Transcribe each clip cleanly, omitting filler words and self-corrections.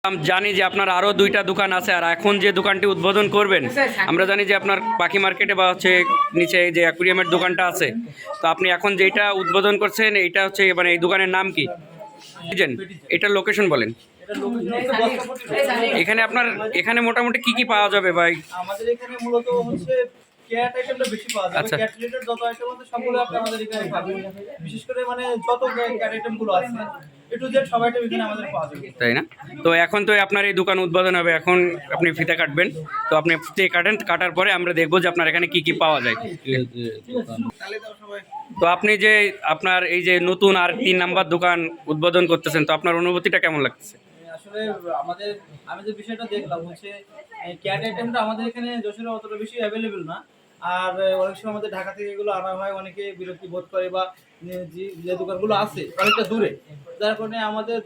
জানি যে আপনার আরও 2টা দোকান আছে, আর এখন যে দোকানটি উদ্বোধন করবেন আমরা জানি যে আপনার পাখি মার্কেটে বা হচ্ছে নিচে যে অ্যাকুরিয়ামের দোকানটা আছে, তো আপনি এখন যেটা উদ্বোধন করছেন এইটা হচ্ছে মানে এই দোকানের নাম কি বুঝছেন? এটার লোকেশন বলেন। এখানে মোটামুটি কি কি পাওয়া যাবে ভাই? আমাদের এখানে মূলত হচ্ছে ক্যাট আইটেমটা বেশি পাওয়া যাবে। আচ্ছা। ক্যাট রিলেটেড যত আইটেম আছে সবগুলো আপনি আমাদের এখানে পাবেন। বিশেষ করে মানে যত ক্যাট আইটেম গুলো আছে এ টু জেড সব আইটেম এখানে আমাদের পাওয়া যাবে। তাই না? তো এখন তো আপনার এই দোকান উদ্বোধন হবে, এখন আপনি ফিতে কাটবেন, তো আপনি ফিতে কাটেন, কাটার পরে আমরা দেখবো যে আপনার এখানে কি কি পাওয়া যায়। তো আপনি যে আপনার এই যে নতুন আর 3 নাম্বার দোকান উদ্বোধন করতেছেন, তো আপনার অনুভূতিটা কেমন লাগতেছে? আসলে আমি যে বিষয়টা দেখলাম হচ্ছে ক্যাট আইটেমটা আমাদের এখানে যশোরে অতটা বেশি অ্যাভেলেবেল না। আর অনেক সময় আমাদের ঢাকা থেকে এগুলো আনা হয়, অনেকে বিরক্তি বোধ করে বা যে দোকানগুলো আছে অনেকটা দূরে, যার কারণে আমাদের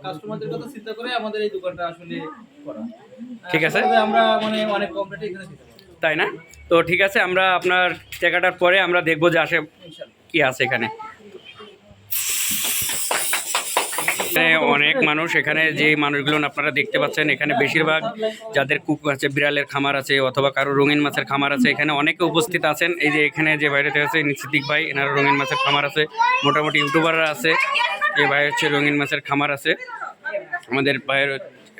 কাস্টমারদের কথা চিন্তা করে আমাদের এই দোকানটা আসলে করা। ঠিক আছে, আমরা মানে অনেক কম রেটে এখানে দিতে পারি। তাই না? তো ঠিক আছে, আমরা আপনার জায়গাটার পরে আমরা দেখবো যে আসে কি আছে এখানে। অনেক মানুষ, এখানে যে মানুষগুলো আপনারা দেখতে পাচ্ছেন, এখানে বেশিরভাগ যাদের কুক আছে, বিড়ালের খামার আছে অথবা কারো রঙিন মাছের খামার আছে, এখানে অনেকে উপস্থিত আছেন। এই যে এখানে যে বাইরেতে আছে সিদ্দিক ভাই, এনার রঙিন মাছের খামার আছে, মোটামুটি ইউটিউবাররা আছে। যে ভাই হচ্ছে রঙিন মাছের খামার আছে, আমাদের ভাইয়ের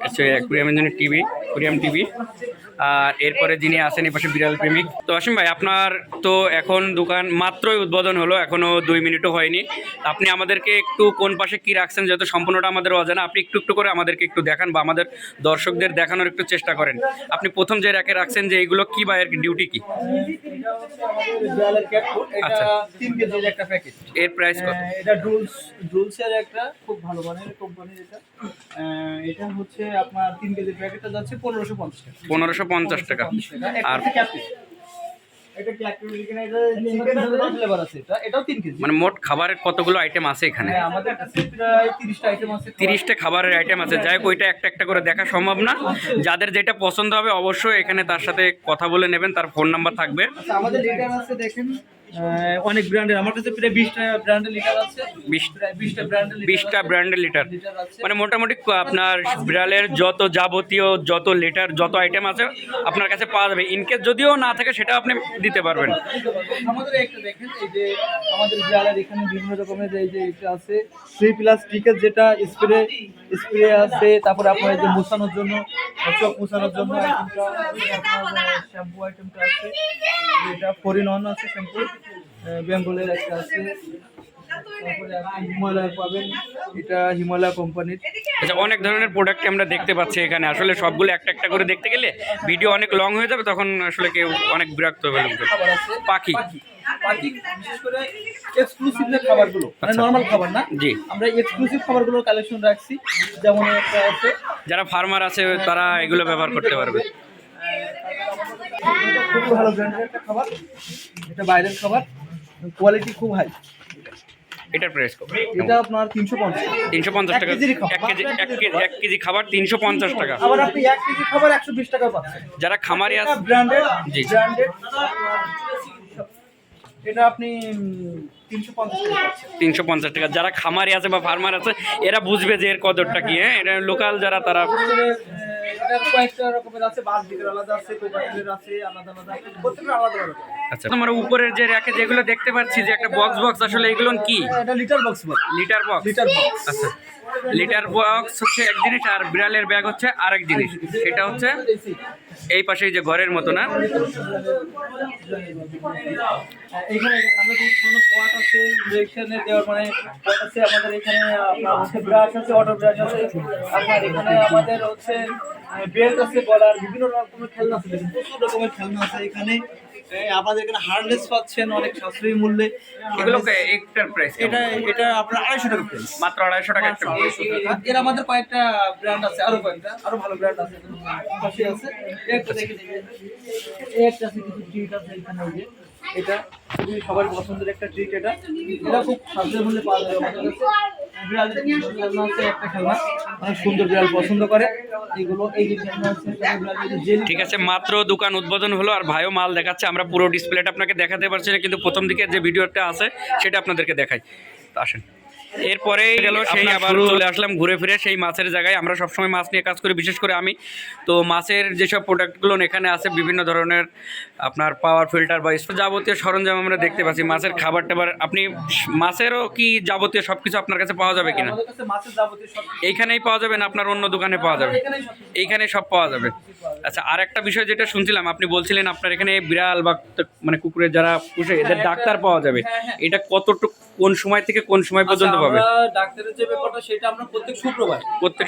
হচ্ছে কুরিয়াম টিভি। আর এরপরে যিনি আছেন এই পাশে বিড়াল প্রেমিক। তো অসীম ভাই, আপনার তো এখন দোকান মাত্রই উদ্বোধন হলো, এখনও 2 মিনিটও হয়নি। আপনি আমাদেরকে একটু কোন পাশে কি রাখছেন, যেহেতু সম্পূর্ণটা আমাদের অজানা, আপনি একটু একটু করে আমাদেরকে একটু দেখান বা আমাদের দর্শকদের দেখানোর একটু চেষ্টা করেন। আপনি প্রথম যে র্যাকে রাখছেন যে এইগুলো কি বা এর ডিউটি কি? আচ্ছা, 3 কেজির একটা প্যাকেট। এর প্রাইস কত? এটা ড্রুলসের একটা খুব ভালো মানের কোম্পানির এটা। এটা হচ্ছে আপনার 3 কেজির প্যাকেটটা যাচ্ছে 1550 টাকা। 1550 টাকা। আর এটা ক্যাটরি এখানে এটা চিকেন ফ্লেভার আছে, এটাও 3 কেজি। মানে মোট খাবারের কতগুলো আইটেম আছে এখানে? আমাদের কাছে প্রায় 30টা আইটেম আছে। 30টা খাবারের আইটেম আছে। যাই হোক, ওইটা একটা একটা করে দেখা সম্ভব না। যাদের যেটা পছন্দ হবে অবশ্যই এখানে তার সাথে কথা বলে নেবেন, তার ফোন নাম্বার থাকবে। আচ্ছা, আমাদের লিটার আছে দেখেন, অনেক ব্র্যান্ডের, আমার কাছে প্রায় 20টা ব্র্যান্ডের লিটার আছে। 20টা ব্র্যান্ডের লিটার আছে। মানে মোটামুটি আপনার বিড়ালের যত যাবতীয় যত লিটার যত আইটেম আছে আপনার কাছে পাওয়া যাবে। ইনকেস যদিও না থাকে সেটা আপনি দিতে পারবেন। আমাদের একটা দেখেন, এই যে আমাদের বিড়ালের এখানে বিভিন্ন রকমের এই যে এটা আছে 3+ টিকেট, যেটা স্প্রে আছে। তারপরে আপনার এই যে মুছানোর জন্য, চোখ মুছানোর জন্য আইটেমটা, আপনার শ্যাম্পু আইটেমটা আছে, এটা ফরিন আছে শ্যাম্পু, বেঙ্গলের একটা আছে। তারপরে আপনি হিমালয় পাবেন, এটা হিমালয় কোম্পানির। আচ্ছা, অনেক ধরনের প্রোডাক্ট আমরা দেখতে পাচ্ছি এখানে। আসলে সবগুলো একটা একটা করে দেখতে গেলে ভিডিও অনেক লং হয়ে যাবে, তখন আসলে কেউ অনেক বিরক্ত হবে। পাখি বিশেষ করে এক্সক্লুসিভ যে খাবারগুলো, মানে নরমাল খাবার না, জি, আমরা এক্সক্লুসিভ খাবারগুলোর কালেকশন রাখছি। যেমন একটা আছে, যারা ফার্মার আছে তারা এগুলো ব্যবহার করতে পারবে। খুব ভালো ব্র্যান্ডের একটা খাবার, এটা বাইরের খাবার, কোয়ালিটি খুব হাই। এটার প্রাইস কত? এটা আপনার 350 টাকা। 1 কেজি খাবার 350 টাকা। আবার আপনি 1 কেজি খাবার 120 টাকা পাচ্ছেন। যারা খামারি আছে ব্র্যান্ডেড, জি, ব্র্যান্ডেড, এটা আপনি 350 টাকা। যারা খামারি আছে বা ফার্মার আছে এরা বুঝবে যে এর কদরটা কি। হ্যাঁ, এটা লোকাল যারা তারা এটা কয়েকটা রকমের আছে, বাস ভিতরে আলাদা আছে, কোকাটেলের আছে, আলাদা আলাদা, প্রত্যেকটা আলাদা আলাদা। আচ্ছা, তোমার উপরের যে র্যাকে যেগুলো দেখতে পাচ্ছি যে একটা বক্স, আসলে এগুলো কি? এটা লিটার বক্স বলে। Litre box. আচ্ছা, লিটার বক্স হচ্ছে এক জিনিস, আর বিড়ালের ব্যাগ হচ্ছে আরেক জিনিস। সেটা হচ্ছে এই পাশে যে ঘরের মতো না, এখানে আমরা কোনো পট আছে ইনজেকশনে দেওয়ার, মানে পট আছে আমাদের এখানে। আপনার হচ্ছে ব্রাশ আছে, অটো ব্রাশ আছে। আপনার এখানে আমাদের হচ্ছে বেল্ট আছে, গলার বিভিন্ন রকমের খেলনা আছে, প্রচুর রকমের খেলনা আছে এখানে। আমাদের এখানে হার্নেস পাচ্ছেন অনেক সাশ্রয়ী মূল্যে। এগুলো একটার প্রাইস? এটা আপনার 250 টাকা প্রাইস, মাত্র 250 টাকা একটা। এর আমাদের কয়েকটা ব্র্যান্ড আছে, আরো ভালো ব্র্যান্ড আছে, পাশে আছে। একটা দেখে দিবেন, একটা আছে, কিছু ট্রিট আছে এখানে। এই যে এটা খুবই সবার পছন্দের একটা ট্রিট, এটা খুব সাশ্রয়ী মূল্যে পাওয়া যাবে আমাদের কাছে। বিড়ালের খেলনা আছে, একটা খেলনা অনেক সুন্দর, বিড়াল পছন্দ করে এগুলো। এই যে খেলনা আছে, ঠিক আছে। মাত্র দোকান উদ্বোধন হলো আর ভাইও মাল দেখাচ্ছে। আমরা পুরো ডিসপ্লেটা আপনাকে দেখাতে পারছি না, কিন্তু প্রথম দিকে যে ভিডিওটা আছে সেটা আপনাদেরকে দেখাই। তো আসেন। এরপরে গেল সেই আবার চলে আসলাম ঘুরে ফিরে সেই মাছের জায়গায়। আমরা সবসময় মাছ নিয়ে কাজ করি, বিশেষ করে আমি। তো মাছের যেসব প্রোডাক্টগুলো এখানে আছে বিভিন্ন ধরনের আপনার পাওয়ার ফিল্টার বা যাবতীয় সরঞ্জাম আমরা দেখতে পাচ্ছি। মাছের খাবার টাবার আপনি মাছেরও কি যাবতীয় সব কিছু আপনার কাছে পাওয়া যাবে কিনা? আমাদের কাছে মাছের যাবতীয় সব এইখানেই পাওয়া যাবে না আপনার অন্য দোকানে পাওয়া যাবে? এইখানে সব পাওয়া যাবে। আচ্ছা, আর একটা বিষয় যেটা শুনছিলাম, আপনি বলছিলেন আপনার এখানে বিড়াল বা মানে কুকুরের যারা পুষে এদের ডাক্তার পাওয়া যাবে। এটা কতটুকু, কোন সময় থেকে কোন সময় পর্যন্ত পাবে? আমরা ডাক্তারের যে ব্যাপারটা সেটা আমরা প্রত্যেক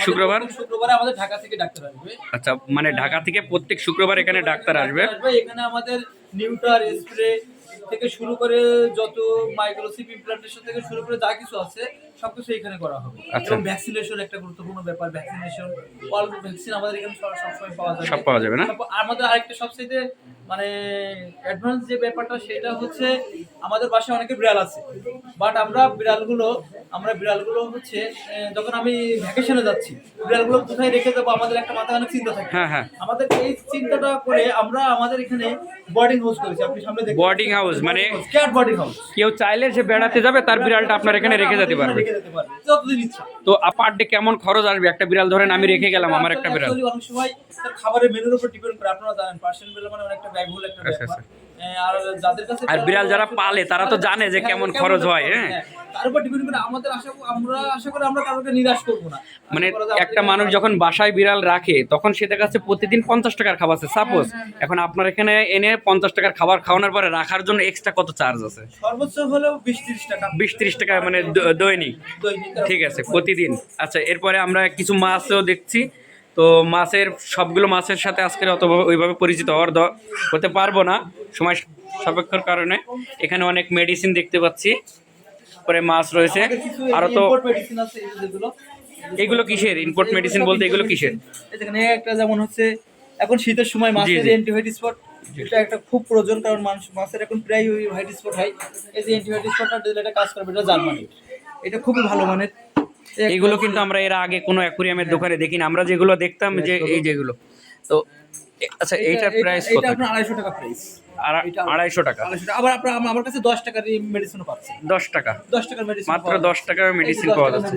শুক্রবারে আমাদের ঢাকা থেকে ডাক্তার আসবে। আচ্ছা, মানে ঢাকা থেকে প্রত্যেক শুক্রবার এখানে ডাক্তার আসবে। এখানে আমাদের নিউটার স্প্রে থেকে শুরু করে যত মাইক্রোচিপ ইমপ্লান্টেশন থেকে শুরু করে যা কিছু আছে সবকিছু এখানে করা হবে। আচ্ছা। এবং ভ্যাকসিনেশন একটা গুরুত্বপূর্ণ ব্যাপার। ভ্যাকসিনেশন অল ভ্যাকসিন আমাদের এখানে সবসময় পাওয়া যাবে। সব পাওয়া যাবে না? আমাদের আরেকটা সবচেয়ে মানে অ্যাডভান্স যে ব্যাপারটা সেটা হচ্ছে আমাদের বাসায় অনেকে বিড়াল আছে, বাট আমরা বিড়ালগুলো হচ্ছে যখন আমি ভ্যাকেশনে যাচ্ছি বিড়ালগুলো কোথায় রেখে দেবো আমাদের একটা মাথায় অনেক চিন্তা থাকে। হ্যাঁ হ্যাঁ, আমাদের এই চিন্তাটা করে আমরা আমাদের এখানে বোর্ডিং হাউস করেছি। আপনি সামনে দেখুন, বোর্ডিং হাউস মানে ক্যাট বোর্ডিং হাউস। কেউ চাইলে সে বেড়াতে যাবে, তার বিড়ালটা আপনার এখানে রেখে যেতে পারবে যতদিন ইচ্ছা। তো পার ডে কেমন খরচ আসবে? একটা বিড়াল ধরেন আমি রেখে গেলাম, আমার একটা বিড়াল। অনেক সময় তার খাবারের মেনুর উপর ডিপেন্ড করে। আপনারা জানেন পার্সেন্ট বিড়াল মানে অনেকটা ব্যয়বহুল একটা ব্যাপার। আর যাদের কাছে আর বিড়াল যারা পালে তারা তো জানে যে কেমন খরচ হয়। হ্যাঁ, তার উপর ডিপেন্ড করে আমরা আশা করি আমরা কারোকে নিরাশ করব না। মানে একটা মানুষ যখন বাসায় বিড়াল রাখে তখন সে দেখা যাচ্ছে প্রতিদিন 50 টাকার খাবার আছে সাপোজ। এখন আপনার এখানে এনে 50 টাকার খাবার খাওয়ানোর পরে রাখার জন্য এক্সট্রা কত চার্জ আছে? সর্বোচ্চ হলেও 20-30 টাকা। 20-30 টাকা মানে দৈনিক? ঠিক আছে, প্রতিদিন। আচ্ছা, এরপরে আমরা কিছু মাছও দেখছি। তো মাছের সবগুলো মাছের সাথে আজকে অত ওইভাবে পরিচিত হতে পারবো না সময় সাপেক্ষর কারণে। এখানে অনেক মেডিসিন দেখতে পাচ্ছি, পরে মাছ রয়েছে আরো। তো মেডিসিন আছে যেগুলো, এগুলো কিসের ইম্পোর্ট মেডিসিন বলতে এগুলো কিসের? এখানে একটা যেমন হচ্ছে এখন শীতের সময় মাছের অ্যান্টিভাইরাস স্পট, এটা একটা খুব প্রয়োজন, কারণ মাছের এখন প্রায় ওই ভাইরাস স্পট হয়। এই যে অ্যান্টিভাইরাস স্পটটা দিলে এটা কাজ করবে। এটা জার্মানি, এটা খুবই ভালো মানের। এগুলো কিন্তু আমরা এর আগে কোনো অ্যাকুরিয়ামের দোকানে দেখিনি। আমরা যেগুলো দেখতাম যে এই যেগুলো। তো আচ্ছা, এইটার প্রাইস কত? এটা আপনার 250 টাকা প্রাইস। 250 টাকা। আবার আপনার আমার কাছে 10 টাকার মেডিসিনও পাচ্ছেন। 10 টাকা? 10 টাকার মেডিসিন, মাত্র 10 টাকার মেডিসিন পাওয়া যাচ্ছে।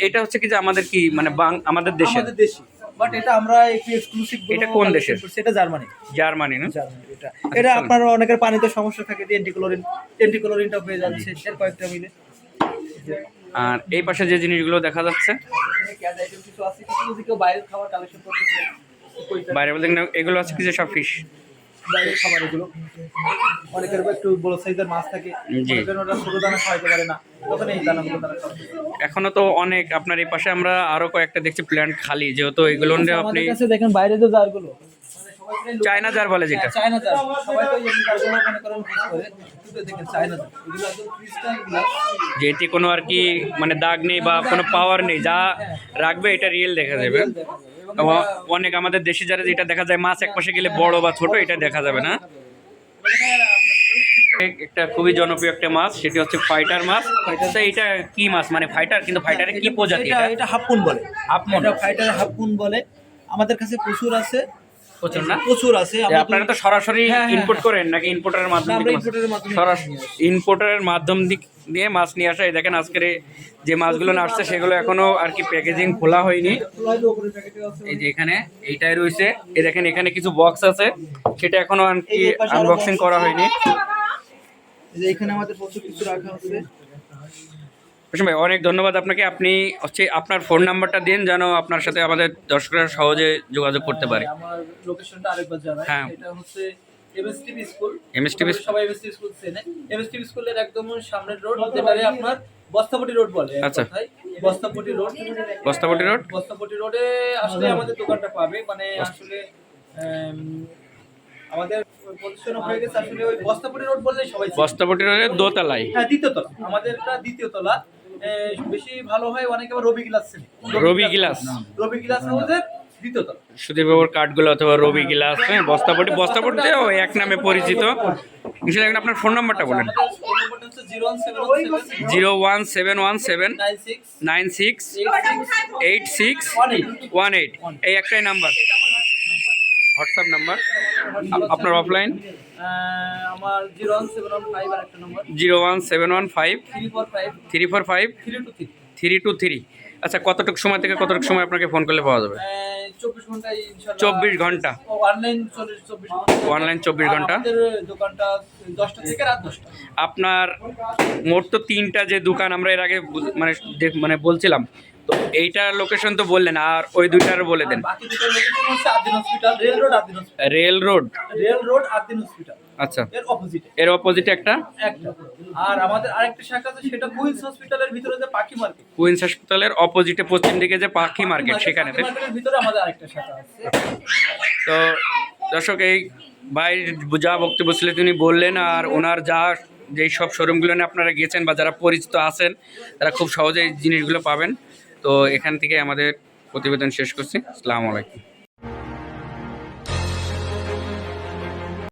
এটা হচ্ছে কি যে আমাদের কি মানে আমাদের দেশে? আমাদের দেশি, বাট এটা আমরা একটু এক্সক্লুসিভ। এটা কোন দেশের? সেটা জার্মানি। জার্মানি না? জার্মানি। এটা আপনার অনেকের পানিতে সমস্যা থাকে, অ্যান্টিক্লোরিনটা পেয়ে যাচ্ছে এর কয়েকটা মিলে। আর এই পাশে যে জিনিসগুলো দেখা যাচ্ছে কিছু আছে, কিছু যদি কেউ বাইরের খাবার কালেকশন করতে চায়, বাইরে বলতে এগুলো আছে কি যে সব ফিশ বাইরের খাবার এগুলো অনেকের একটু বড় সাইজের মাছ থাকে, জি, ওরা ছোট দানা খাওয়াতে পারে না, তখন এই দানাগুলো তারা খাওয়াতে পারে। এখনো তো অনেক আপনার এই পাশে আমরা আরো কয়েকটা দেখছি প্ল্যান্ট খালি, যেহেতু এগুলো আপনি আমাদের কাছে দেখেন বাইরে যে জারগুলো চায়না জার বলে যেটা। চায়না জার, সবাই তো এই জারগুলো মনে করেন ইউজ করে, কিন্তু দেখেন চায়না জার এগুলো একদম ক্রিস্টাল গ্লাস, যেটি কোনো আর কি মানে দাগ নেই বা কোনো পাওয়ার নেই, যা রাখবে এটা রিয়েল দেখা যাবে। অনেক আমাদের দেশে যারা যেটা দেখা যায় মাছ এক পাশে গেলে বড় বা ছোট, এটা দেখা যাবে না। একটা খুবই জনপ্রিয় একটা মাছ, সেটি হচ্ছে ফাইটার মাছ। তো এটা কি মাছ মানে ফাইটার, কিন্তু ফাইটারের কি প্রজাতি? এটা হাফপুন বলে। হাফমন? এটা ফাইটার হাফপুন বলে। আমাদের কাছে প্রচুর আছে। প্রচুর না? প্রচুর আছে। আপনারা তো সরাসরি ইম্পোর্ট করেন নাকি ইম্পোর্টারের মাধ্যমে? ইম্পোর্টারের মাধ্যম দিয়ে মাছ নিয়ে আসা। এই দেখেন আজকের যে মাছগুলো না আসছে সেগুলো এখনো আর কি প্যাকেজিং খোলা হয়নি। এই যে এখানে এইটাই রয়েছে, এই দেখেন এখানে কিছু বক্স আছে, সেটা এখনো আর কি আনবক্সিং করা হয়নি। এখানে আমাদের প্রচুর কিছু রাখা আছে। ভাই অনেক ধন্যবাদ আপনাকে। আপনি হচ্ছে আপনার ফোন নাম্বারটা দিন যেন আপনার সাথে আমাদের দর্শকরা সহজে যোগাযোগ করতে পারে। আমার লোকেশনটা আরেকবার জানাই। হ্যাঁ, এটা হচ্ছে এমএসটিভি স্কুল। এমএসটিভি সবাই এমএসটিভি স্কুল চেনে। এমএসটিভি স্কুলের একদম সামনের রোড, যেটারে আপনার বস্তাপটি রোড বলে। আচ্ছা, বস্তাপটি রোড। বস্তাপটি রোডে আসলে আমাদের দোকানটা পাবে। মানে আসলে আমাদের পজিশন হয়ে গেছে আসলে ওই বস্তাপটি রোড বললেই সবাই চিনে। বস্তাপটি রোডের দোতলায়? হ্যাঁ, দ্বিতীয় তলা। আমাদেরটা দ্বিতীয় তলা। বেশি ভালো হয় অনেকে আবার রবি গ্লাস চেনে। রবি গ্লাস হাউসের দ্বিতীয় তলা। সুধীর বাবুর কাঠগুলো অথবা রবি গ্লাস, হ্যাঁ, বস্তাপটিতেও এক নামে পরিচিত। ইনশাআল্লাহ আপনার ফোন নাম্বারটা বলেন। আমাদের ফোন নাম্বারটা হচ্ছে 01717 96 86 18। এই একটাই নাম্বার। হোয়াটসঅ্যাপ নাম্বার আপনার অফলাইন আমার 01715 আর একটা নম্বর 01715 345 345 323। 323। আচ্ছা, কতটুকু সময় থেকে কতটুকু সময় আপনাকে ফোন করলে পাওয়া যাবে? 24 ঘন্টায় ইনশাআল্লাহ। 24 ঘন্টা অনলাইন 24 ঘন্টা। অনলাইন 24 ঘন্টা। আমাদের দোকানটা 10টা থেকে রাত 10টা। আপনার মোট তো 3টা যে দোকান আমরা এর আগে মানে বলছিলাম, তো এইটার লোকেশন তো বললেন, আর ওই দুইটার বলে দেন। বাকি দুটো লোকেশন হচ্ছে Adina hospital, rail road Adina hospital. Rail road Adina hospital. আচ্ছা, এর অপোজিটে এর অপোজিটে একটা একটা। আর আমাদের আরেকটা শাখা আছে, সেটা কুইন্স হসপিটালের ভিতরে যে পাখি মার্কেট। কুইন্স হাসপাতালের অপোজিটে পশ্চিম দিকে যে পাখি মার্কেট, সেখানে। পাখি মার্কেটের ভিতরে আমাদের আরেকটা শাখা আছে। তো দর্শক, এই ভাই যা বক্তব্য ছিল তিনি বললেন, আর ওনার যেই সব শোরুমগুলো নিয়ে আপনারা গেছেন বা যারা পরিচিত আছেন তারা খুব সহজে এই জিনিসগুলো পাবেন। তো এখান থেকে আমাদের প্রতিবেদন শেষ করছি। আসসালামু আলাইকুম।